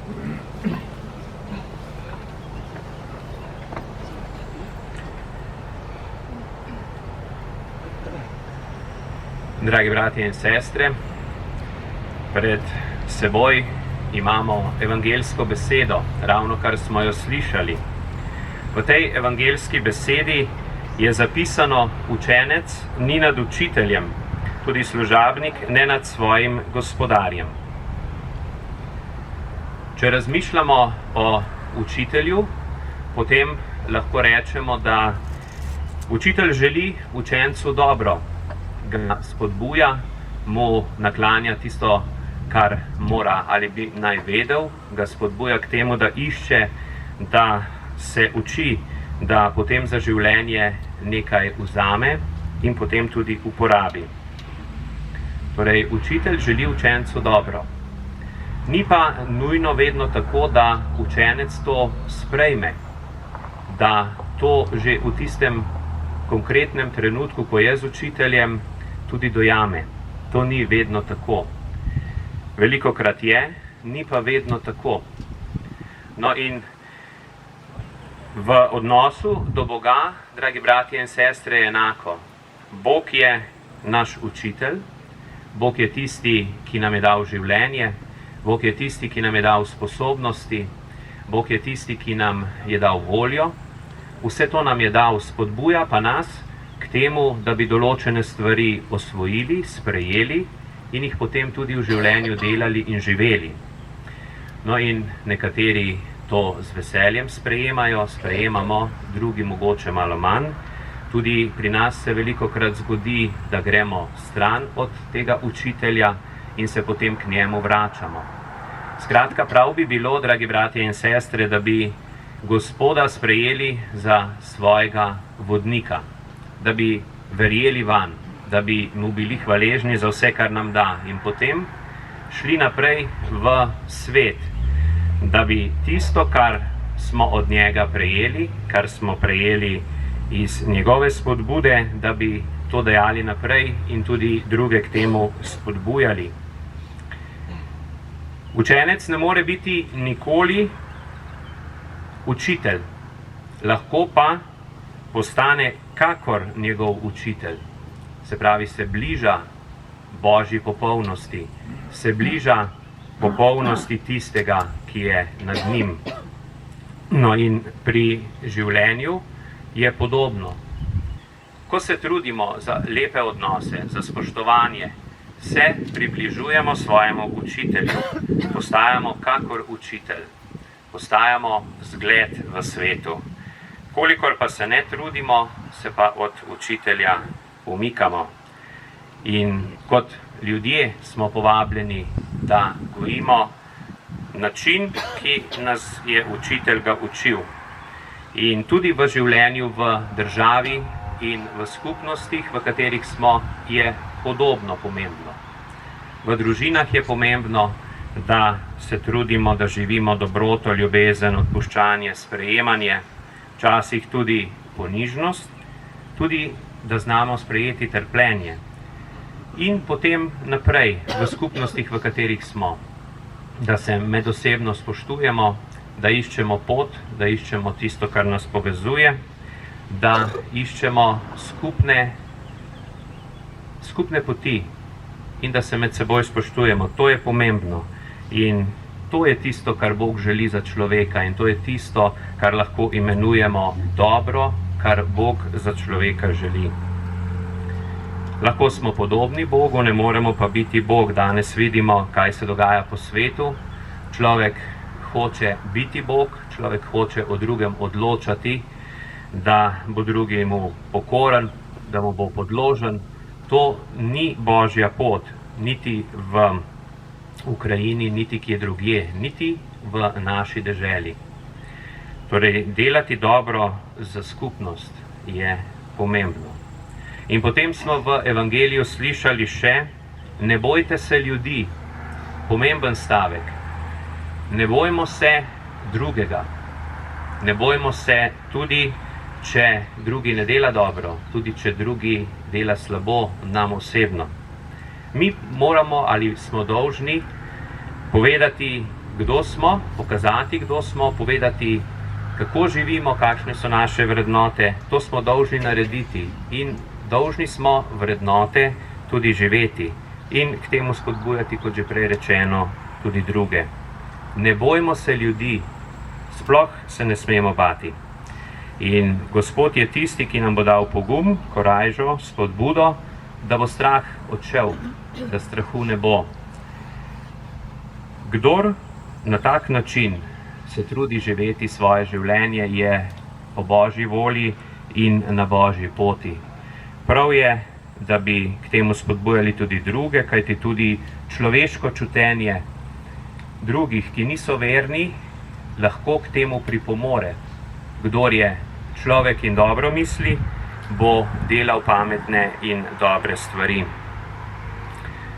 Dragi bratje in sestre, pred seboj imamo evangeljsko besedo, ravno kar smo jo slišali. V tej evangeljski besedi je zapisano: učenec ni nad učiteljem, tudi služabnik ne nad svojim gospodarjem. Če razmišljamo o učitelju, potem lahko rečemo, da učitelj želi učencu dobro, ga spodbuja, mu naklanja tisto, kar mora ali bi naj vedel, ga spodbuja k temu, da išče, da se uči, da potem za življenje nekaj vzame in potem tudi uporabi. Torej, učitelj želi učencu dobro. Ni pa nujno vedno tako, da učenec to sprejme, da to že v tistem konkretnem trenutku, ko je z učiteljem, tudi dojame. To ni vedno tako. Velikokrat je, ni pa vedno tako. No in v odnosu do Boga, dragi bratje in sestre, je enako. Bog je naš učitelj, Bog je tisti, ki nam je dal življenje, Bog je tisti, ki nam je dal sposobnosti, Bog je tisti, ki nam je dal voljo. Vse to nam je dal, spodbuja pa nas k temu, da bi določene stvari osvojili, sprejeli in jih potem tudi v življenju delali in živeli. No in nekateri to z veseljem sprejemamo, drugi mogoče malo manj. Tudi pri nas se velikokrat zgodi, da gremo stran od tega učitelja in se potem k njemu vračamo. Skratka, prav bi bilo, dragi bratje in sestre, da bi Gospoda sprejeli za svojega vodnika, da bi verjeli vanj, da bi mu bili hvaležni za vse, kar nam da, in potem šli naprej v svet, da bi tisto, kar smo od njega prejeli, kar smo prejeli iz njegove spodbude, da bi to dajali naprej in tudi druge k temu spodbujali. Učenec ne more biti nikoli učitelj, lahko pa postane kakor njegov učitelj. Se pravi, se bliža Božji popolnosti, se bliža popolnosti tistega, ki je nad njim. No in pri življenju je podobno. Ko se trudimo za lepe odnose, za spoštovanje, se približujemo svojemu učitelju, postajamo kakor učitelj, postajamo zgled v svetu. Kolikor pa se ne trudimo, se pa od učitelja umikamo. In kot ljudje smo povabljeni, da gojimo način, ki nas je učitelj ga učil. In tudi v življenju, v državi in v skupnostih, v katerih smo, je podobno pomembno. V družinah je pomembno, da se trudimo, da živimo dobroto, ljubezen, odpuščanje, sprejemanje, včasih tudi ponižnost, tudi da znamo sprejeti trpljenje. In potem naprej v skupnostih, v katerih smo, da se medosebno spoštujemo, da iščemo pot, da iščemo tisto, kar nas povezuje, da iščemo skupne poti in da se med seboj spoštujemo. To je pomembno in to je tisto, kar Bog želi za človeka, in to je tisto, kar lahko imenujemo dobro, kar Bog za človeka želi. Lahko smo podobni Bogu, ne moremo pa biti Bog. Danes vidimo, kaj se dogaja po svetu. Človek hoče biti Bog, človek hoče o drugem odločati, da bo drugi mu pokoren, da mu bo podložen. To ni Božja pot, niti v Ukrajini, niti kje drugje, niti v naši deželi. Torej, delati dobro za skupnost je pomembno. In potem smo v evangeliju slišali še: ne bojte se ljudi. Pomemben stavek. Ne bojmo se drugega. Ne bojmo se tudi, če drugi ne dela dobro, tudi če drugi dela slabo nam osebno. Mi moramo ali smo dolžni povedati kdo smo, pokazati, kdo smo, povedati, kako živimo, kakšne so naše vrednote, to smo dolžni narediti in dolžni smo vrednote tudi živeti in k temu spodbujati, kot že prej rečeno, tudi druge. Ne bojmo se ljudi, sploh se ne smemo bati. In Gospod je tisti, ki nam bo dal pogum, korajžo, spodbudo, da bo strah odšel, da strahu ne bo. Kdor na tak način se trudi živeti svoje življenje, je po Božji volji in na Božji poti. Prav je, da bi k temu spodbujali tudi druge, kajti tudi človeško čutenje drugih, ki niso verni, lahko k temu pripomore. Kdor je človek in dobro misli, bo delal pametne in dobre stvari.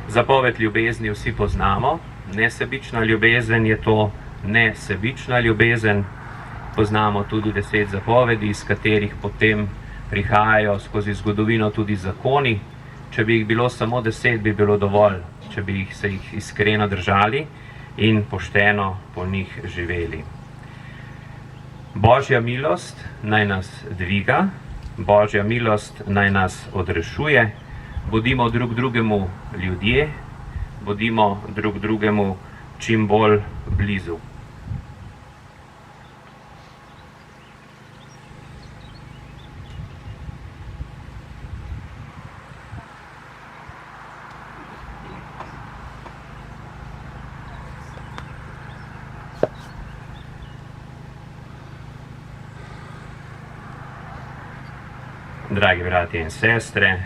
Zapoved ljubezni vsi poznamo. Nesebična ljubezen je to, nesebična ljubezen. Poznamo tudi 10 zapovedi, iz katerih potem prihajajo skozi zgodovino tudi zakoni. Če bi jih bilo samo 10, bi bilo dovolj, če bi se jih iskreno držali in pošteno po njih živeli. Božja milost naj nas dviga, Božja milost naj nas odrešuje. Bodimo drug drugemu ljudje, bodimo drug drugemu čim bolj blizu. Dragi bratje in sestre,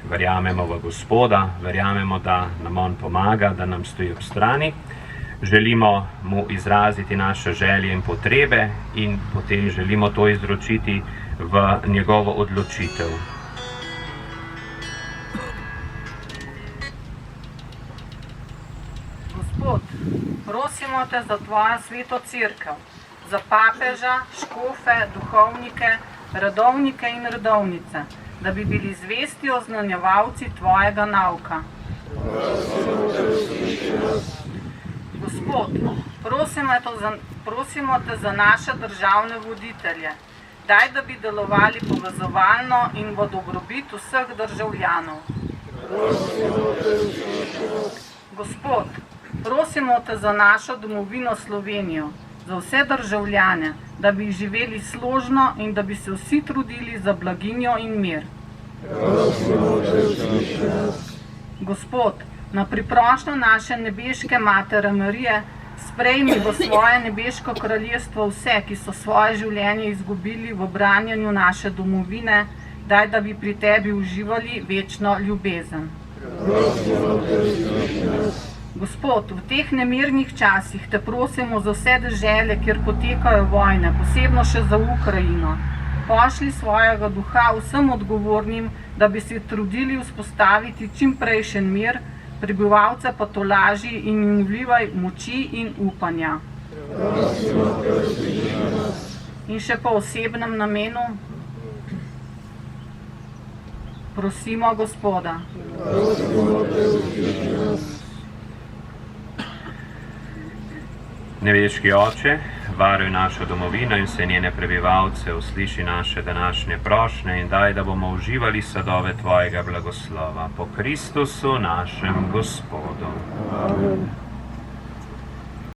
verjamemo v Gospoda, verjamemo, da nam On pomaga, da nam stoji ob strani. Želimo mu izraziti naše želje in potrebe in potem želimo to izročiti v njegovo odločitev. Gospod, prosimo te za tvojo sveto cerkev, za papeža, škofe, duhovnike, redovnike in redovnice, da bi bili zvesti oznanjevalci tvojega nauka. Gospod, prosimo te za naše državne voditelje, daj, da bi delovali povezovalno in v dobrobit vseh državljanov. Gospod, prosimo te za našo domovino Slovenijo, za vse državljane, da bi živeli složno in da bi se vsi trudili za blaginjo in mir. Gospod, na priprošnjo naše nebeške Matere Marije, sprejmi v svoje nebeško kraljestvo vse, ki so svoje življenje izgubili v branjenju naše domovine, daj, da bi pri tebi uživali večno ljubezen. Gospod, v teh nemirnih časih te prosimo za vse dežele, kjer potekajo vojne, posebno še za Ukrajino. Pošli svojega duha vsem odgovornim, da bi se trudili vzpostaviti čim prejšen mir, prebivalce pa tolaži in jim vlivaj moči in upanja. In še po osebnem namenu prosimo Gospoda. Nebeški Oče, varuj našo domovino in vse njene prebivalce, usliši naše današnje prošnje in daj, da bomo uživali sadove tvojega blagoslova. Po Kristusu našem Gospodu. Amen.